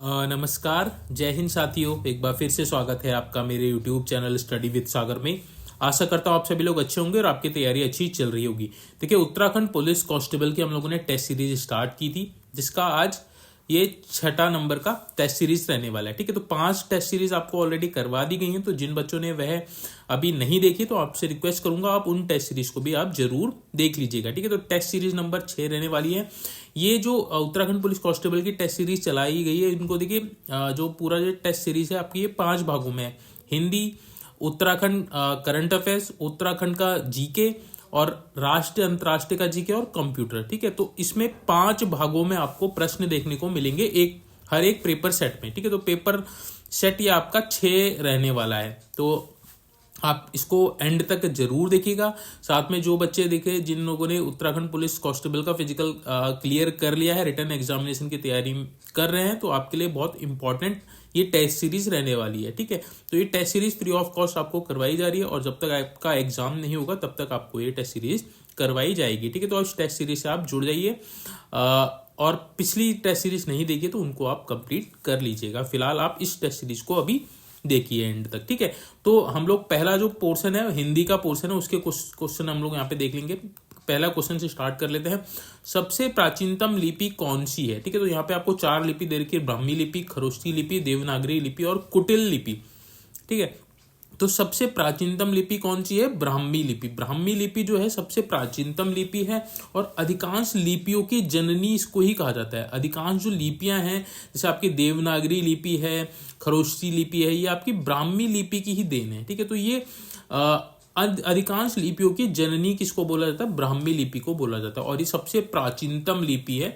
नमस्कार, जय हिंद साथियों। एक बार फिर से स्वागत है आपका मेरे YouTube चैनल स्टडी विद सागर में। आशा करता हूँ आप सभी लोग अच्छे होंगे और आपकी तैयारी अच्छी चल रही होगी। देखिए, उत्तराखंड पुलिस कांस्टेबल की हम लोगों ने टेस्ट सीरीज स्टार्ट की थी, जिसका आज ये 6 नंबर का टेस्ट सीरीज रहने वाला है। ठीक है, तो 5 टेस्ट सीरीज आपको ऑलरेडी करवा दी गई हैं, तो जिन बच्चों ने वह अभी नहीं देखी तो आपसे रिक्वेस्ट करूंगा आप उन टेस्ट सीरीज को भी आप जरूर देख लीजिएगा। ठीक है, तो टेस्ट सीरीज नंबर 6 रहने वाली है। ये जो उत्तराखंड पुलिस कांस्टेबल की टेस्ट सीरीज चलाई गई है, इनको देखिए, जो पूरा जो टेस्ट सीरीज है आपकी ये 5 भागों में है। हिंदी, उत्तराखंड करंट अफेयर्स, उत्तराखंड का जीके और राष्ट्रीय अंतर्राष्ट्रीय का जीके और कंप्यूटर। ठीक है, तो इसमें 5 भागों में आपको प्रश्न देखने को मिलेंगे हर एक पेपर सेट में। ठीक है, तो पेपर सेट ये आपका 6 रहने वाला है, तो आप इसको एंड तक जरूर देखिएगा। साथ में जो बच्चे देखे जिन लोगों ने उत्तराखंड पुलिस कांस्टेबल का फिजिकल क्लियर कर लिया है, रिटर्न एग्जामिनेशन की तैयारी कर रहे हैं, तो आपके लिए बहुत इंपॉर्टेंट ये टेस्ट सीरीज रहने वाली है। ठीक है, तो ये test series free of cost आपको करवाई जा रही है और जब तक आपका एग्जाम नहीं होगा तब तक आपको ये टेस्ट सीरीज करवाई जाएगी। ठीक है, तो इस टेस्ट सीरीज से आप जुड़ जाइए और पिछली टेस्ट सीरीज नहीं देखिए तो उनको आप कंप्लीट कर लीजिएगा। फिलहाल आप इस टेस्ट सीरीज को अभी देखिए एंड तक। ठीक है, तो हम लोग पहला जो पोर्शन है हिंदी का पोर्शन है, उसके क्वेश्चन हम लोग यहाँ पे देख लेंगे। पहला क्वेश्चन से स्टार्ट कर लेते हैं। सबसे प्राचीनतम लिपि कौन सी है? ठीक है, तो यहाँ पे आपको 4 लिपि दे रखी है, ब्राह्मी लिपि, खरोष्ठी लिपि, देवनागरी लिपि और कुटिल लिपि। ठीक है, तो सबसे प्राचीनतम लिपि कौन सी है? ब्राह्मी लिपि। ब्राह्मी लिपि जो है सबसे प्राचीनतम लिपि है और अधिकांश लिपियों की जननी इसको ही कहा जाता है। अधिकांश जो लिपियां हैं, जैसे आपकी देवनागरी लिपि है, खरोष्ठी लिपि है, ये आपकी ब्राह्मी लिपि की ही देन है। ठीक है, तो ये अधिकांश लिपियों की जननी किसको बोला जाता है? ब्राह्मी लिपि को बोला जाता है और ये सबसे प्राचीनतम लिपि है।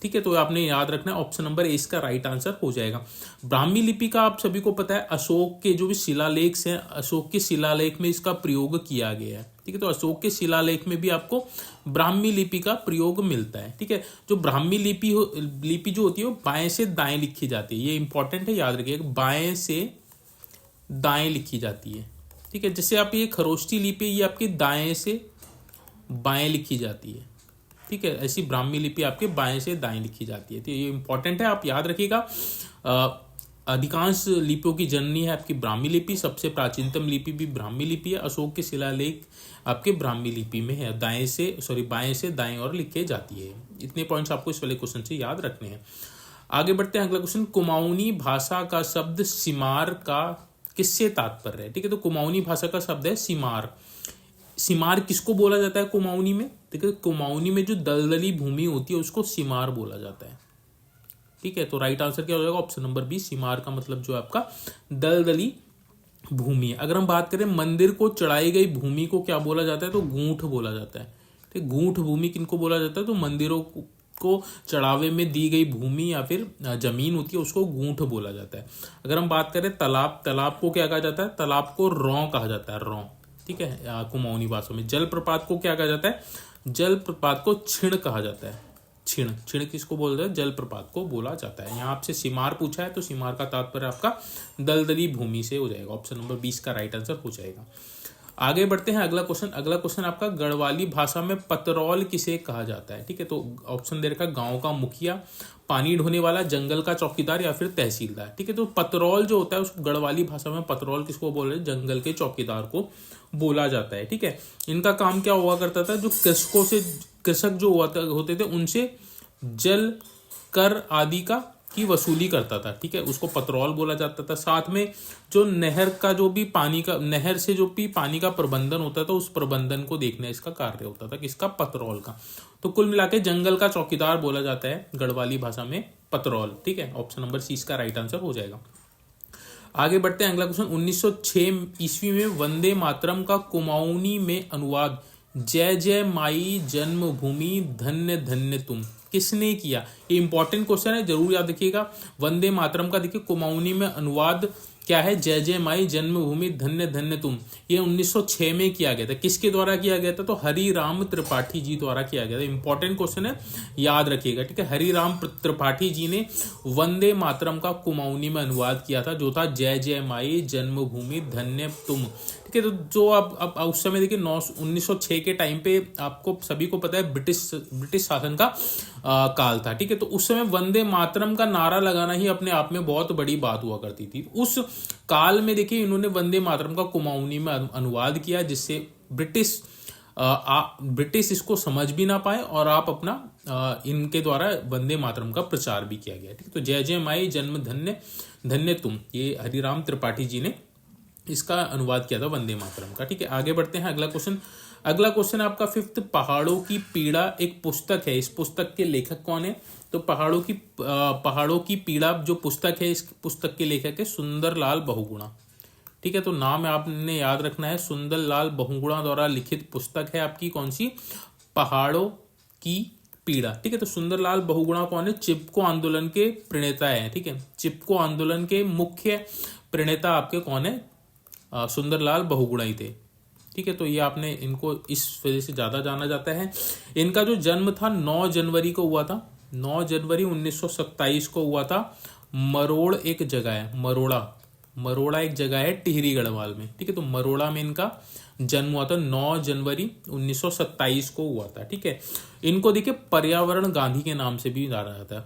ठीक है, तो आपने याद रखना है, ऑप्शन नंबर ए इसका राइट आंसर हो जाएगा। ब्राह्मी लिपि का आप सभी को पता है, अशोक के जो भी शिलालेख हैं, अशोक के शिलालेख में इसका प्रयोग किया गया है। ठीक है, तो अशोक के शिलालेख में भी आपको ब्राह्मी लिपि का प्रयोग मिलता है। ठीक है, जो ब्राह्मी लिपि जो होती है वो बाएं से दाएं लिखी जाती है। ये इंपॉर्टेंट है, याद रखिएगा, बाएं से दाएं लिखी जाती है। ठीक है, जैसे आप ये खरोष्ठी लिपि, ये आपकी दाएं से बाएं लिखी जाती है। ठीक है, ऐसी ब्राह्मी लिपि आपके बाएं से दाएं लिखी जाती है, तो ये इंपॉर्टेंट है, आप याद रखिएगा। अधिकांश लिपियों की जननी है आपकी ब्राह्मी लिपि, सबसे प्राचीनतम लिपि भी ब्राह्मी लिपि है। अशोक के शिलालेख आपके ब्राह्मी लिपि में है, बाएं से दाएं और लिखे जाती है। इतने पॉइंट्स आपको इस वाले क्वेश्चन से याद रखने हैं। आगे बढ़ते हैं, अगला क्वेश्चन। कुमाऊनी भाषा का शब्द सिमार का किससे तात्पर्य है? ठीक है, तो कुमाऊनी भाषा का शब्द है सिमार। सिमार किसको बोला जाता है कुमाऊनी में? देखिए, कुमाऊनी में जो दलदली भूमि होती है उसको सिमार बोला जाता है। ठीक है, तो राइट आंसर क्या हो जाएगा? ऑप्शन नंबर बी, सिमार का मतलब जो आपका दलदली भूमि है। अगर हम बात करें मंदिर को चढ़ाई गई भूमि को क्या बोला जाता है, तो गूंठ बोला जाता है। ठीक, गूंठ भूमि किनको बोला जाता है? तो मंदिरों को चढ़ावे में दी गई भूमि या फिर जमीन होती है उसको गूंठ बोला जाता है। अगर हम बात करें तालाब को क्या कहा जाता है? तालाब को रौं कहा जाता है, रौं। ठीक है, कुमाऊनी भाषा में। जलप्रपात को क्या कहा जाता है? जलप्रपात को छिण कहा जाता है। छिण किसको बोलते हैं? जलप्रपात को बोला जाता है। यहाँ आपसे सिमार पूछा है तो सिमार का तात्पर्य आपका दलदली भूमि से हो जाएगा। ऑप्शन नंबर 20 का राइट आंसर हो जाएगा। आगे बढ़ते हैं, अगला क्वेश्चन आपका, गढ़वाली भाषा में पतरौल किसे कहा जाता है? ठीक है, तो ऑप्शन दे रखा, गांव का मुखिया, पानी ढोने वाला, जंगल का चौकीदार या फिर तहसीलदार। ठीक है, तो पतरौल जो होता है उसको गढ़वाली भाषा में पतरौल किसको बोल रहे हैं? जंगल के चौकीदार को बोला जाता है। ठीक है, इनका काम क्या हुआ करता था? जो कृषक जो होते थे उनसे जल कर आदि की वसूली करता था। ठीक है, उसको पतरौल बोला जाता था। साथ में जो नहर से जो भी पानी का प्रबंधन होता था, उस प्रबंधन को देखना इसका कार्य होता था, किसका? पतरौल का। तो कुल मिला के जंगल का चौकीदार बोला जाता है गढ़वाली भाषा में पतरौल। ठीक है, ऑप्शन नंबर सी इसका राइट आंसर हो जाएगा। आगे बढ़ते हैं, अगला क्वेश्चन। 1906 ईस्वी में वंदे मातरम का कुमाऊनी में अनुवाद जय जय माई जन्मभूमि धन्य धन्य तुम किसने किया? ये इंपॉर्टेंट क्वेश्चन है, जरूर याद रखिएगा। वंदे मातरम का देखिए कुमाऊनी में अनुवाद क्या है? जय जय माई जन्मभूमि धन्य धन्य तुम। ये 1906 में किया गया था। किसके द्वारा किया गया था? तो हरिराम त्रिपाठी जी द्वारा किया गया था। इंपॉर्टेंट क्वेश्चन है, याद रखिएगा। ठीक है, हरिराम त्रिपाठी जी ने वंदे मातरम का कुमाऊनी में अनुवाद किया था, जो था जय जय माई जन्मभूमि धन्य तुम। ठीक ठीक है। तो जो अब उस समय देखिए 1906 के टाइम पे आपको सभी को पता है ब्रिटिश शासन का काल था, ठीक है। तो उस समय वंदे मातरम का नारा लगाना ही अपने आप में बहुत बड़ी बात हुआ करती थी। उस काल में देखिए इन्होंने वंदे मातरम का कुमाऊनी में अनुवाद किया, जिससे ब्रिटिश इसको समझ भी ना पाए और आप अपना इनके द्वारा वंदे मातरम का प्रचार भी किया गया, ठीक है। तो जय जय माई जन्म धन्य धन्य तुम, ये हरिराम त्रिपाठी जी ने इसका अनुवाद किया था वंदे मातरम का, ठीक है। आगे बढ़ते हैं। अगला क्वेश्चन आपका 5th, पहाड़ों की पीड़ा एक पुस्तक है, इस पुस्तक के लेखक कौन है? तो पहाड़ों की पीड़ा जो पुस्तक है, इस पुस्तक के लेखक है सुंदरलाल बहुगुणा, ठीक है। तो नाम आपने याद रखना है, सुंदरलाल बहुगुणा द्वारा लिखित पुस्तक है आपकी कौन सी? पहाड़ों की पीड़ा, ठीक है। तो सुंदरलाल बहुगुणा कौन है? चिपको आंदोलन के प्रणेता है, ठीक है। चिपको आंदोलन के मुख्य प्रणेता आपके कौन है? सुंदरलाल बहुगुणा ही थे, ठीक है। तो ये आपने इनको इस वजह से ज्यादा जाना जाता है। इनका जो जन्म था 9 जनवरी को हुआ था, 9 जनवरी 1927 को हुआ था। मरोड़ एक जगह है, मरोड़ा एक जगह है टिहरी गढ़वाल में, ठीक है। तो मरोड़ा में इनका जन्म हुआ था, 9 जनवरी 1927 को हुआ था, ठीक है। इनको देखिए पर्यावरण गांधी के नाम से भी जाना जाता है,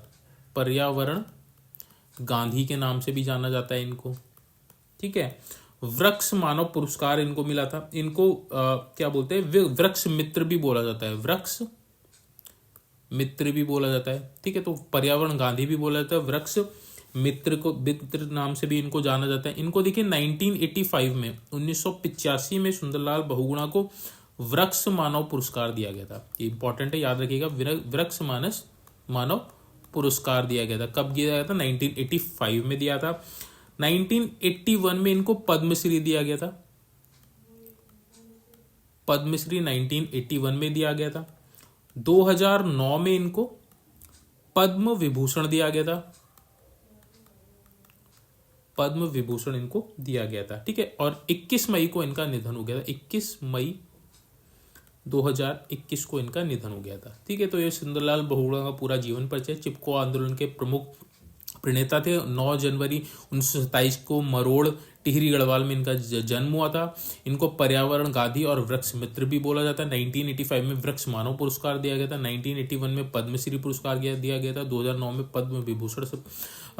पर्यावरण गांधी के नाम से भी जाना जाता है इनको, ठीक है। वृक्ष मानव पुरस्कार इनको मिला था। इनको क्या बोलते हैं? वृक्ष मित्र भी बोला जाता है, वृक्ष मित्र भी बोला जाता है, ठीक है। तो पर्यावरण गांधी भी बोला जाता है, वृक्ष मित्र नाम से भी इनको जाना जाता है। इनको देखिए 1985 में 1985 में सुंदरलाल बहुगुणा को वृक्ष मानव पुरस्कार दिया गया था। ये इंपॉर्टेंट है, याद रखिएगा, वृक्ष मानव पुरस्कार दिया गया था। कब दिया गया था? 1985 में दिया था। 1981 में इनको पद्मश्री दिया गया था, पद्मश्री 1981 में दिया गया था। 2009 में इनको पद्म विभूषण दिया गया था, पद्म विभूषण इनको दिया गया था, ठीक है। और 21 मई को इनका निधन हो गया था, 21 मई 2021 को इनका निधन हो गया था, ठीक है। तो ये सुंदरलाल बहुगुणा का पूरा जीवन परिचय। चिपको आंदोलन के प्रमुख प्रणेता थे। 9 जनवरी 1927 को मरोड़ टिहरी गढ़वाल में इनका जन्म हुआ था। इनको पर्यावरण गांधी और वृक्ष मित्र भी बोला जाता है। 1985 में वृक्ष मानव पुरस्कार दिया गया था, 1981 में पद्मश्री पुरस्कार दिया गया था, 2009 में पद्म विभूषण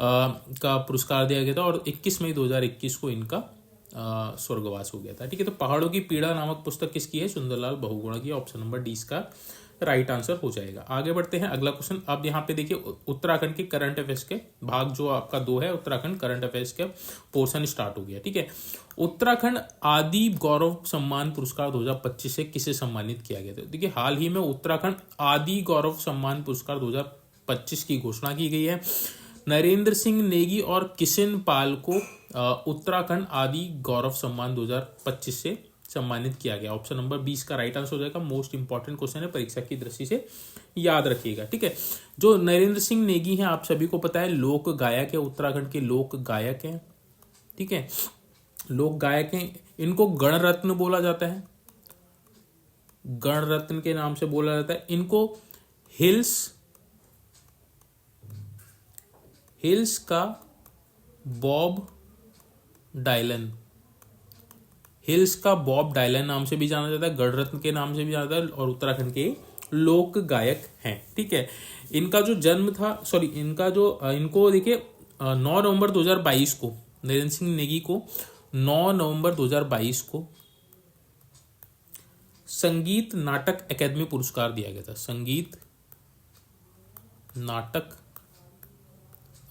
का पुरस्कार दिया गया था और 21 मई 2021 को इनका स्वर्गवास हो गया था, ठीक है। तो पहाड़ों की पीड़ा नामक पुस्तक किसकी है? सुंदरलाल बहुगुणा की। ऑप्शन नंबर डी इसका राइट आंसर हो जाएगा। आगे बढ़ते हैं। अगला क्वेश्चन, अब यहाँ पे देखिए उत्तराखंड के करंट अफेयर्स के भाग जो आपका 2 है, उत्तराखंड करंट अफेयर्स के पोर्शन स्टार्ट हो गया, ठीक है। उत्तराखंड आदि गौरव सम्मान पुरस्कार 2025 से किसे सम्मानित किया गया था? देखिए हाल ही में उत्तराखंड आदि गौरव सम्मान पुरस्कार 2025 की घोषणा की गई है। नरेंद्र सिंह नेगी और किशन पाल को उत्तराखंड आदि गौरव सम्मान 2025 से सम्मानित किया गया। ऑप्शन नंबर 20 का राइट आंसर हो जाएगा। मोस्ट इंपॉर्टेंट क्वेश्चन है, परीक्षा की दृष्टि से याद रखिएगा, ठीक है। जो नरेंद्र सिंह नेगी हैं आप सभी को पता है, लोक गायक है, उत्तराखंड के लोक गायक हैं, ठीक है, लोक गायक हैं। इनको गणरत्न बोला जाता है, गणरत्न के नाम से बोला जाता है। इनको हिल्स का बॉब डायलन नाम से भी जाना जाता है, गणरत्न के नाम से भी जाना जाता है और उत्तराखंड के लोक गायक हैं, ठीक है। इनका जो जन्म था, इनको देखिए 9 नवंबर 2022 को, नरेंद्र सिंह नेगी को 9 नवंबर 2022 को संगीत नाटक अकादमी पुरस्कार दिया गया था, संगीत नाटक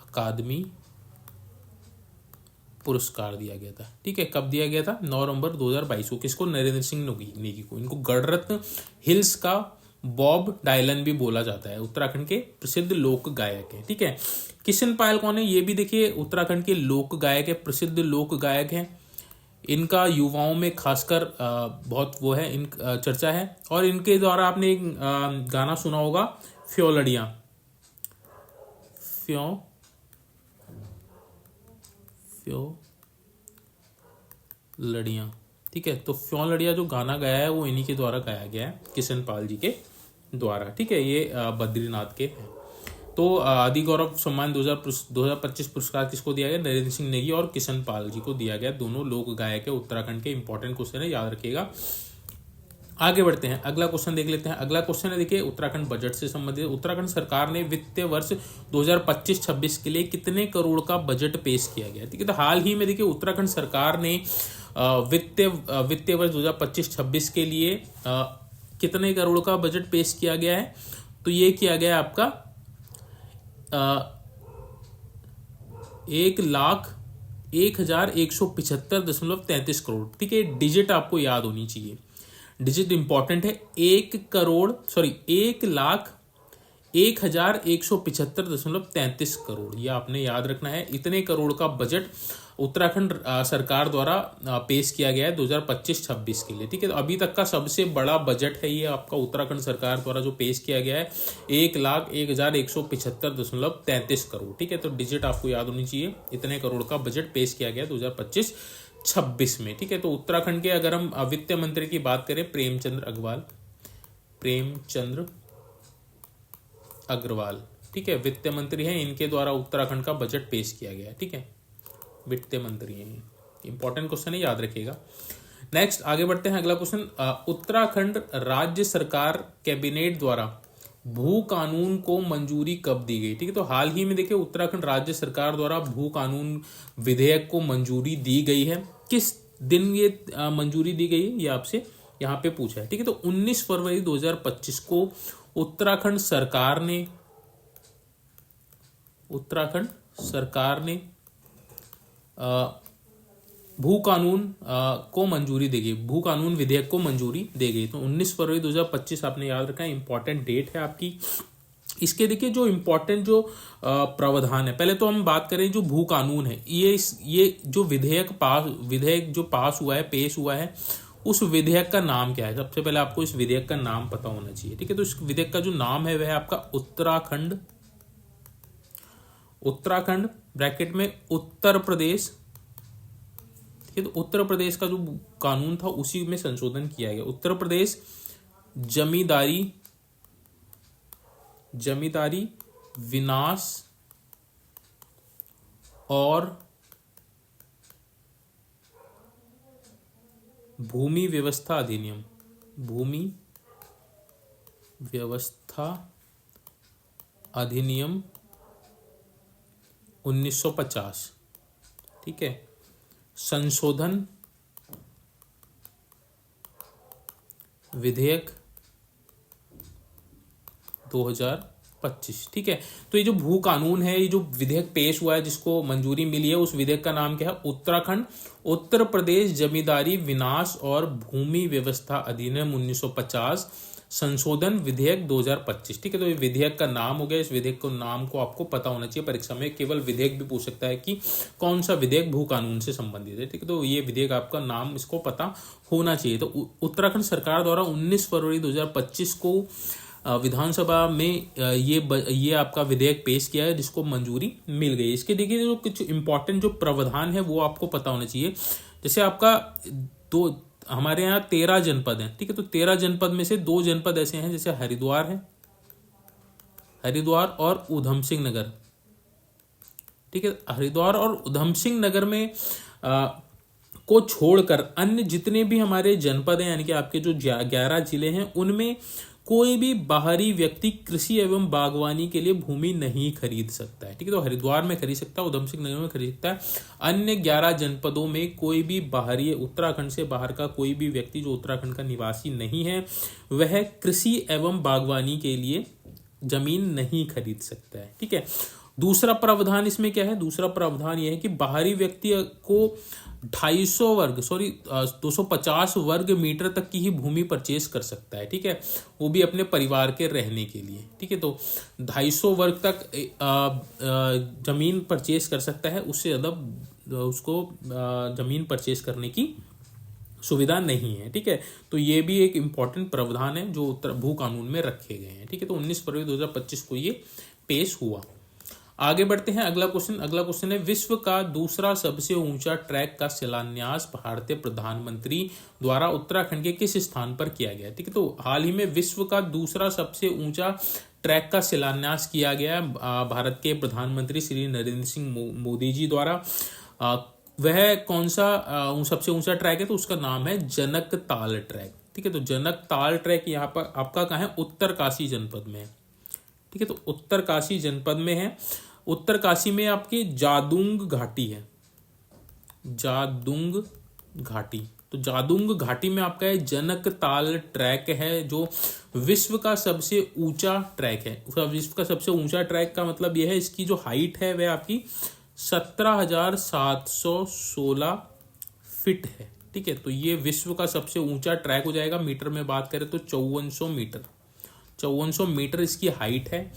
अकादमी पुरस्कार दिया गया था, ठीक है। कब दिया गया था? 9 नवंबर 2022 को। किसको? नरेंद्र सिंह नेगी को। इनको गणरत्न, हिल्स का बॉब डायलन भी बोला जाता है, उत्तराखंड के प्रसिद्ध लोक गायक है, ठीक है। किशन पायल कौन है? ये भी देखिए उत्तराखंड के लोक गायक है, प्रसिद्ध लोक गायक है। इनका युवाओं में खासकर बहुत वो है, चर्चा है। और इनके द्वारा आपने एक गाना सुना होगा, फ्यो लड़ियां, ठीक है। तो फ्यो लड़ियां जो गाना गाया है वो इन्हीं के द्वारा गाया गया है, किशन पाल जी के द्वारा, ठीक है। ये बद्रीनाथ के हैं। तो आदि गौरव सम्मान 2025 पुरस्कार किसको दिया गया? नरेंद्र सिंह नेगी और किशन पाल जी को दिया गया। दोनों लोक गायक है उत्तराखंड के। इंपॉर्टेंट क्वेश्चन है, याद रखिएगा। आगे बढ़ते हैं, अगला क्वेश्चन देख लेते हैं। अगला क्वेश्चन है, देखिए, उत्तराखंड बजट से संबंधित। उत्तराखंड सरकार ने वित्तीय वर्ष 2025-26 के लिए कितने करोड़ का बजट पेश किया गया? ठीक है, तो हाल ही में देखिए उत्तराखंड सरकार ने वित्तीय वर्ष 2025-26 के लिए कितने करोड़ का बजट पेश किया गया है? तो ये किया गया है आपका 1,01,175.33 करोड़। ठीक है, डिजिट आपको याद होनी चाहिए, डिजिट इंपॉर्टेंट है। 1,01,175.33 करोड़, ये आपने याद रखना है। इतने करोड़ का बजट उत्तराखंड सरकार द्वारा पेश किया गया है 2025-26 के लिए। ठीक है, तो अभी तक का सबसे बड़ा बजट है ये आपका उत्तराखंड सरकार द्वारा जो पेश किया गया है, 1,01,175.33 करोड़। ठीक है, तो डिजिट आपको याद होनी चाहिए। इतने करोड़ का बजट पेश किया गया 2025-26 में। ठीक है, तो उत्तराखंड के अगर हम वित्त मंत्री की बात करें, प्रेमचंद्र अग्रवाल, ठीक है, वित्त मंत्री हैं। इनके द्वारा उत्तराखंड का बजट पेश किया गया है। ठीक है, वित्त मंत्री हैं। इंपॉर्टेंट क्वेश्चन है, याद रखिएगा। नेक्स्ट आगे बढ़ते हैं, अगला क्वेश्चन, उत्तराखंड राज्य सरकार कैबिनेट द्वारा भू कानून को मंजूरी कब दी गई? ठीक है, तो हाल ही में देखिए उत्तराखंड राज्य सरकार द्वारा भू कानून विधेयक को मंजूरी दी गई है। किस दिन ये मंजूरी दी गई है, ये आपसे यहाँ पे पूछा है। ठीक है, तो 19 फरवरी 2025 को उत्तराखंड सरकार ने भू कानून को मंजूरी दे गई, भू कानून विधेयक को मंजूरी दे गई। तो 19 फरवरी 2025 आपने याद रखा है, इंपॉर्टेंट डेट है आपकी। इसके देखिए जो इंपॉर्टेंट जो प्रावधान है, पहले तो हम बात करें जो भू कानून है, ये जो विधेयक जो पास हुआ है, पेश हुआ है, उस विधेयक का नाम क्या है? सबसे पहले आपको इस विधेयक का नाम पता होना चाहिए। ठीक है, तो इस विधेयक का जो नाम है वह है आपका उत्तराखंड ब्रैकेट में उत्तर प्रदेश। ठीक है, तो उत्तर प्रदेश का जो कानून था उसी में संशोधन किया गया। उत्तर प्रदेश जमींदारी विनाश और भूमि व्यवस्था अधिनियम 1950। ठीक है, संशोधन विधेयक 2025। ठीक है, तो ये जो भू कानून है, ये जो विधेयक पेश हुआ है, जिसको मंजूरी मिली है, उस विधेयक का नाम क्या है? उत्तराखंड उत्तर प्रदेश जमींदारी विनाश और भूमि व्यवस्था अधिनियम 1950 संशोधन विधेयक 2025। ठीक है, तो ये विधेयक का नाम हो गया। इस विधेयक को नाम को आपको पता होना चाहिए। परीक्षा में केवल विधेयक भी पूछ सकता है कि कौन सा विधेयक भू कानून से संबंधित है। ठीक है, तो ये विधेयक आपका नाम इसको पता होना चाहिए। तो उत्तराखंड सरकार द्वारा 19 फरवरी 2025 को विधानसभा में ये आपका विधेयक पेश किया है, जिसको मंजूरी मिल गई। इसके देखिए जो कुछ इंपॉर्टेंट जो प्रावधान है वो आपको पता होना चाहिए। जैसे आपका हमारे यहाँ 13 जनपद हैं। ठीक है, तो 13 जनपद में से 2 जनपद ऐसे हैं, जैसे हरिद्वार और उधम सिंह नगर। ठीक है, हरिद्वार और उधम सिंह नगर में को छोड़कर अन्य जितने भी हमारे जनपद हैं, यानी कि आपके जो 11 जिले हैं, उनमें कोई भी बाहरी व्यक्ति कृषि एवं बागवानी के लिए भूमि नहीं खरीद सकता है। ठीक है, तो हरिद्वार में खरीद सकता है, उधम सिंह नगर में खरीद सकता है। अन्य 11 जनपदों में कोई भी बाहरी, उत्तराखंड से बाहर का कोई भी व्यक्ति जो उत्तराखंड का निवासी नहीं है, वह कृषि एवं बागवानी के लिए जमीन नहीं खरीद सकता है। ठीक है, दूसरा प्रावधान इसमें क्या है? दूसरा प्रावधान यह है कि बाहरी व्यक्ति को 250 वर्ग मीटर तक की ही भूमि परचेज कर सकता है। ठीक है, वो भी अपने परिवार के रहने के लिए। ठीक है, तो 250 वर्ग तक जमीन परचेज कर सकता है, उससे ज़्यादा उसको जमीन परचेज करने की सुविधा नहीं है। ठीक है, तो ये भी एक इम्पॉर्टेंट प्रावधान है जो भू कानून में रखे गए हैं। ठीक है, तो 19 फरवरी 2025 को ये पेश हुआ। आगे बढ़ते हैं, अगला क्वेश्चन है, विश्व का दूसरा सबसे ऊंचा ट्रैक का शिलान्यास भारतीय प्रधानमंत्री द्वारा उत्तराखंड के किस स्थान पर किया गया? ठीक है, तो हाल ही में विश्व का दूसरा सबसे ऊंचा ट्रैक का शिलान्यास किया गया है भारत के प्रधानमंत्री श्री नरेंद्र सिंह मोदी जी द्वारा। वह कौन सा सबसे ऊंचा ट्रैक है? तो उसका नाम है जनक ताल ट्रैक। ठीक है, तो जनक ताल ट्रैक यहाँ पर आपका कहाँ है? उत्तरकाशी जनपद में है। ठीक है, तो उत्तरकाशी जनपद में है। उत्तरकाशी में आपकी जादुंग घाटी है, जादुंग घाटी। तो जादुंग घाटी में आपका है जनक ताल ट्रैक है, जो विश्व का सबसे ऊंचा ट्रैक है। विश्व का सबसे ऊंचा ट्रैक का मतलब यह है इसकी जो हाइट है वह आपकी 17,716 फीट है। ठीक है, तो ये विश्व का सबसे ऊंचा ट्रैक हो जाएगा। मीटर में बात करें तो 5400 मीटर, 5400 मीटर इसकी हाइट है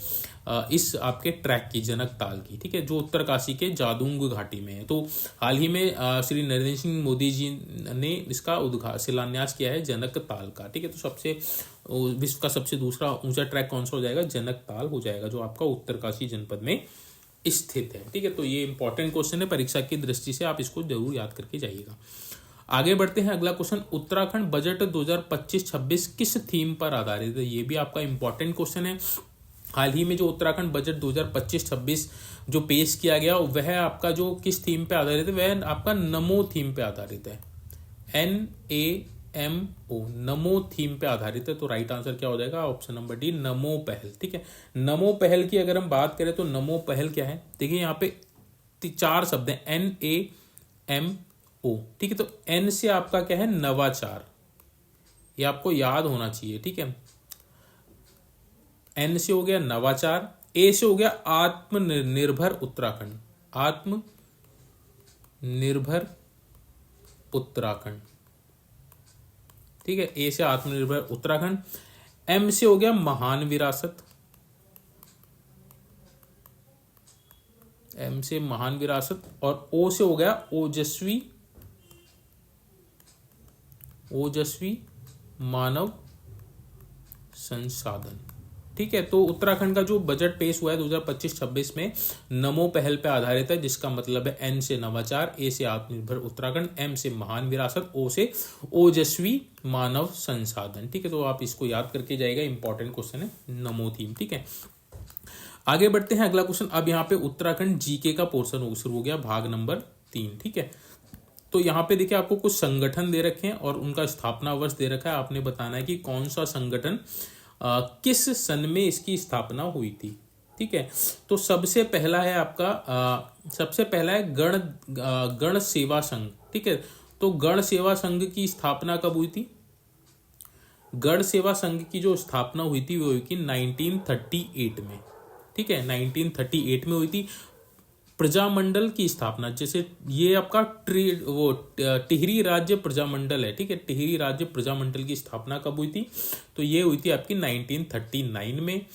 इस आपके ट्रैक की, जनक ताल की। ठीक है, जो उत्तरकाशी के जादुंग घाटी में है। तो हाल ही में श्री नरेंद्र सिंह मोदी जी ने इसका शिलान्यास किया है जनक ताल का। ठीक है, तो सबसे विश्व का सबसे दूसरा ऊंचा ट्रैक कौन सा हो जाएगा? जनक ताल हो जाएगा, जो आपका उत्तरकाशी जनपद में स्थित है। ठीक है, तो ये इंपॉर्टेंट क्वेश्चन है, परीक्षा की दृष्टि से आप इसको जरूर याद करके जाइएगा। आगे बढ़ते हैं, अगला क्वेश्चन, उत्तराखंड बजट 2025-26 किस थीम पर आधारित है? ये भी आपका इंपॉर्टेंट क्वेश्चन है। हाल ही में जो उत्तराखंड बजट 2025-26 जो पेश किया गया वह आपका जो किस थीम पे आधारित है? वह आपका नमो थीम पे आधारित है। NAMO, नमो थीम पे आधारित है। तो राइट आंसर क्या हो जाएगा? ऑप्शन नंबर डी, नमो पहल। ठीक है, नमो पहल की अगर हम बात करें तो नमो पहल क्या है? देखिए यहाँ पे 4 शब्द हैं, NAMO। ठीक है, तो N से आपका क्या है? नवाचार, ये आपको याद होना चाहिए। ठीक है, N से हो गया नवाचार, A से हो गया आत्मनिर्भर उत्तराखंड, आत्मनिर्भर उत्तराखंड। ठीक है, A से आत्मनिर्भर उत्तराखंड। M से हो गया महान विरासत, M से महान विरासत। और O से हो गया ओजस्वी, ओजस्वी मानव संसाधन। ठीक है, तो उत्तराखंड का जो बजट पेश हुआ है 2025-26 में नमो पहल पे आधारित है, जिसका मतलब है N से नवाचार, A से आत्मनिर्भर उत्तराखंड, M से महान विरासत, O से ओजस्वी मानव संसाधन। ठीक है, तो आप इसको याद करके जाएगा, इंपॉर्टेंट क्वेश्चन है नमो थीम। ठीक है, आगे बढ़ते हैं, अगला क्वेश्चन। अब यहाँ पे उत्तराखंड जीके का पोर्शन शुरू हो गया, भाग नंबर 3। ठीक है, तो यहाँ पे देखिए आपको कुछ संगठन दे रखे हैं और उनका स्थापना वर्ष दे रखा है। आपने बताना है कि कौन सा संगठन किस सन में इसकी स्थापना हुई थी। ठीक है, तो सबसे पहला है आपका सबसे पहला है गण सेवा संघ। ठीक है, तो गण सेवा संघ की स्थापना कब हुई थी? गण सेवा संघ की जो स्थापना हुई थी वो हुई थी 1938 में। ठीक है, 1938 में हुई थी। प्रजामंडल की स्थापना, जैसे ये आपका टिहरी राज्य प्रजामंडल है। ठीक है, टिहरी राज्य प्रजामंडल की स्थापना कब हुई थी? तो ये हुई थी आपकी 1939 में।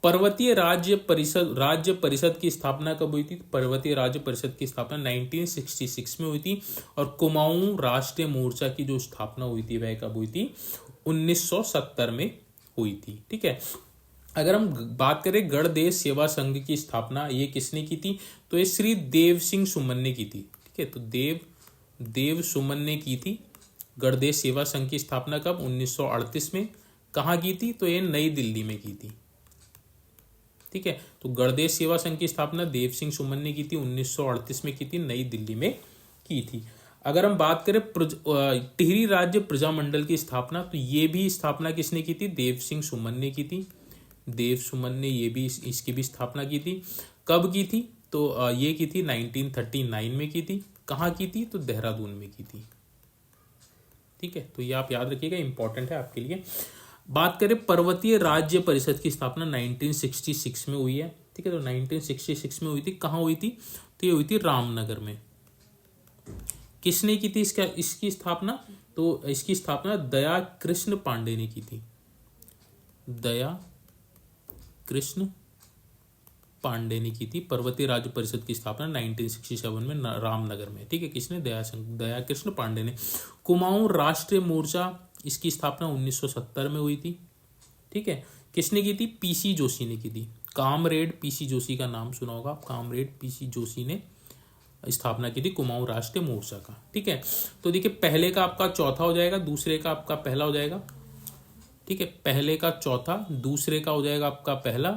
पर्वतीय राज्य परिषद की स्थापना कब हुई थी? पर्वतीय राज्य परिषद की स्थापना 1966 में हुई थी। और कुमाऊं राष्ट्रीय मोर्चा की जो स्थापना हुई थी वह कब हुई थी? 1970 में हुई थी। ठीक है, अगर हम बात करें गणदेश सेवा संघ की स्थापना, ये किसने की थी? तो ये श्री देव सिंह सुमन ने की थी। ठीक है, तो देव सुमन ने की थी। गणदेश सेवा संघ की स्थापना कब? 1938 में। कहाँ की थी? तो ये नई दिल्ली में की थी। ठीक है, तो गणदेश सेवा संघ की स्थापना देव सिंह सुमन ने की थी, 1938 में की थी, नई दिल्ली में की थी। अगर हम बात करें टिहरी राज्य प्रजामंडल की स्थापना, तो ये भी स्थापना किसने की थी? देव सिंह सुमन ने की थी। देव सुमन ने ये भी इसकी भी स्थापना की थी। कब की थी? तो ये की थी 1939 में की थी। कहाँ की थी? तो देहरादून में की थी। ठीक है, तो ये आप याद रखिएगा, इंपॉर्टेंट है आपके लिए। बात करें पर्वतीय राज्य परिषद की स्थापना 1966 में हुई है। ठीक है, तो 1966 में हुई थी। कहाँ हुई थी? तो ये हुई थी रामनगर में। किसने की थी इसकी स्थापना? तो इसकी स्थापना दया कृष्ण पांडे ने की थी। दया कृष्ण पांडे ने की थी पर्वतीय राज्य परिषद की स्थापना 1967 में रामनगर में। ठीक है, किसने? दया कृष्ण पांडे ने। कुमाऊं राष्ट्रीय मोर्चा, इसकी स्थापना 1970 में हुई थी। ठीक है, किसने की थी? पीसी जोशी ने की थी। कामरेड पीसी जोशी का नाम सुना होगा, कामरेड पीसी जोशी ने स्थापना की थी कुमाऊं राष्ट्रीय मोर्चा का। ठीक है, तो देखिए पहले का आपका चौथा हो जाएगा, दूसरे का आपका पहला हो जाएगा। ठीक है, पहले का चौथा, दूसरे का हो जाएगा आपका पहला,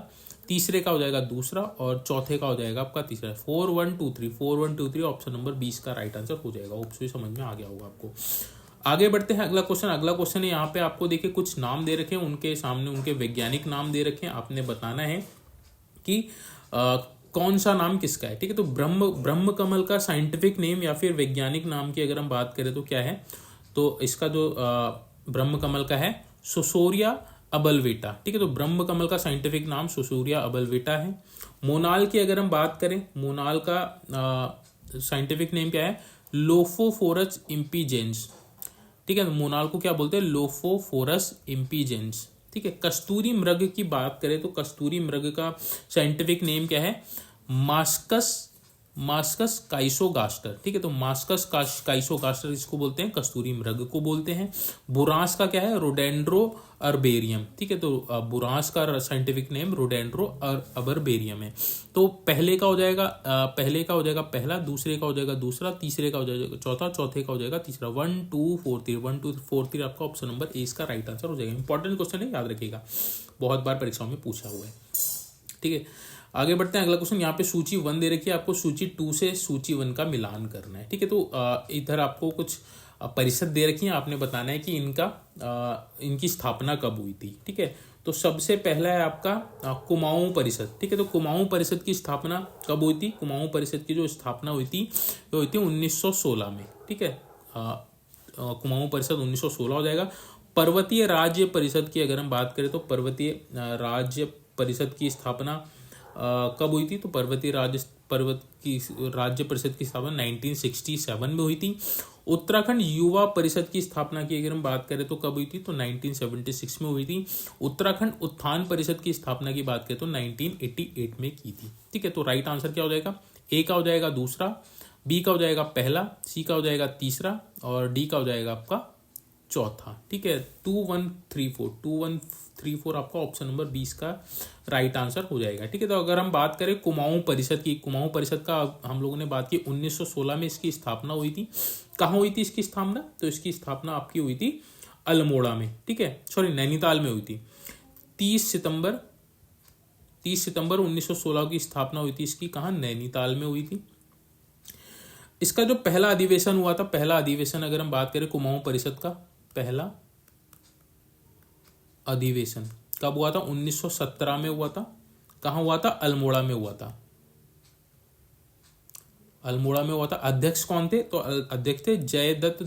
तीसरे का हो जाएगा दूसरा और चौथे का हो जाएगा आपका तीसरा। 4 1 2 3, 4 1 2 3 ऑप्शन नंबर 20 का राइट आंसर हो जाएगा। ऑप्शन समझ में आ गया होगा आपको। आगे बढ़ते हैं अगला क्वेश्चन। अगला क्वेश्चन है यहाँ पे आपको देखिए कुछ नाम दे रखे हैं, उनके सामने उनके वैज्ञानिक नाम दे रखे हैं, आपने बताना है कि कौन सा नाम किसका है। ठीक है, तो ब्रह्म कमल का साइंटिफिक नेम या फिर वैज्ञानिक नाम की अगर हम बात करें तो क्या है, तो इसका जो ब्रह्म कमल का है सुसोरिया अबलवेटा। ठीक है, तो ब्रह्म कमल का साइंटिफिक नाम सुसोरिया अबलवेटा है। मोनाल की अगर हम बात करें, मोनाल का साइंटिफिक नेम क्या है, लोफोफोरस इम्पीजेंस। ठीक है, तो मोनाल को क्या बोलते हैं, लोफोफोरस इम्पीजेंस। ठीक है, कस्तूरी मृग की बात करें तो कस्तूरी मृग का साइंटिफिक नेम क्या है, मास्कस काइसोगास्टर। ठीक है, तो मास्कस काइसोगास्टर इसको बोलते हैं, कस्तूरी मृग को बोलते हैं। बुरांस का क्या है, रोडेंड्रो अर्बेरियम। ठीक है, तो बुरांस का साइंटिफिक नेम रोडेंड्रो अर्बेरियम है। तो पहले का हो जाएगा पहला, दूसरे का हो जाएगा दूसरा, तीसरे का हो जाएगा चौथा, चौथे का हो जाएगा तीसरा। 1 2 4 3, 1 2 4 3 आपका ऑप्शन नंबर ए इसका राइट आंसर हो जाएगा। इंपॉर्टेंट क्वेश्चन है, याद रखिएगा, बहुत बार परीक्षाओं में पूछा हुआ है। ठीक है, आगे बढ़ते हैं। अगला क्वेश्चन, यहाँ पे सूची 1 दे रखी है, आपको सूची 2 से सूची 1 का मिलान करना है। ठीक है, तो इधर आपको कुछ परिषद दे रखी है, आपने बताना है कि इनकी स्थापना कब हुई थी। ठीक है, तो सबसे पहला है आपका कुमाऊं परिषद। ठीक है, तो कुमाऊं परिषद की स्थापना कब हुई थी, कुमाऊं परिषद की जो स्थापना हुई थी वो हुई थी 1916 में। ठीक है, कुमाऊं परिषद 1916 हो जाएगा। पर्वतीय राज्य परिषद की अगर हम बात करें तो पर्वतीय राज्य परिषद की स्थापना कब हुई थी, तो राज्य परिषद की स्थापना 1967 में हुई थी। उत्तराखंड युवा परिषद की स्थापना की अगर हम बात करें तो कब हुई थी, तो 1976 में हुई थी। उत्तराखंड उत्थान परिषद की स्थापना की बात करें तो 1988 में की थी। ठीक है, तो राइट आंसर क्या हो जाएगा, ए का हो जाएगा दूसरा, बी का हो जाएगा पहला, सी का हो जाएगा तीसरा और डी का हो जाएगा आपका चौथा। ठीक है, 2 1 3 4 आपका ऑप्शन नंबर 20 का राइट आंसर हो जाएगा। ठीक है, तो अगर हम बात करें कुमाऊं परिषद की, कुमाऊं परिषद का हम लोगों ने बात की 1916 में इसकी स्थापना हुई थी। कहाँ हुई थी इसकी स्थापना, तो इसकी स्थापना आपकी हुई थी अल्मोड़ा में। ठीक है, सॉरी नैनीताल में हुई थी। 30 सितंबर 1916 की स्थापना हुई थी इसकी, कहाँ, नैनीताल में हुई थी। इसका जो पहला अधिवेशन हुआ था, पहला अधिवेशन अगर हम बात करें कुमाऊं परिषद का, पहला अधिवेशन कब हुआ था, 1917 में हुआ था। कहाँ हुआ था, अल्मोड़ा में हुआ था, अल्मोड़ा में हुआ था। अध्यक्ष कौन थे, तो अध्यक्ष थे जयदत्त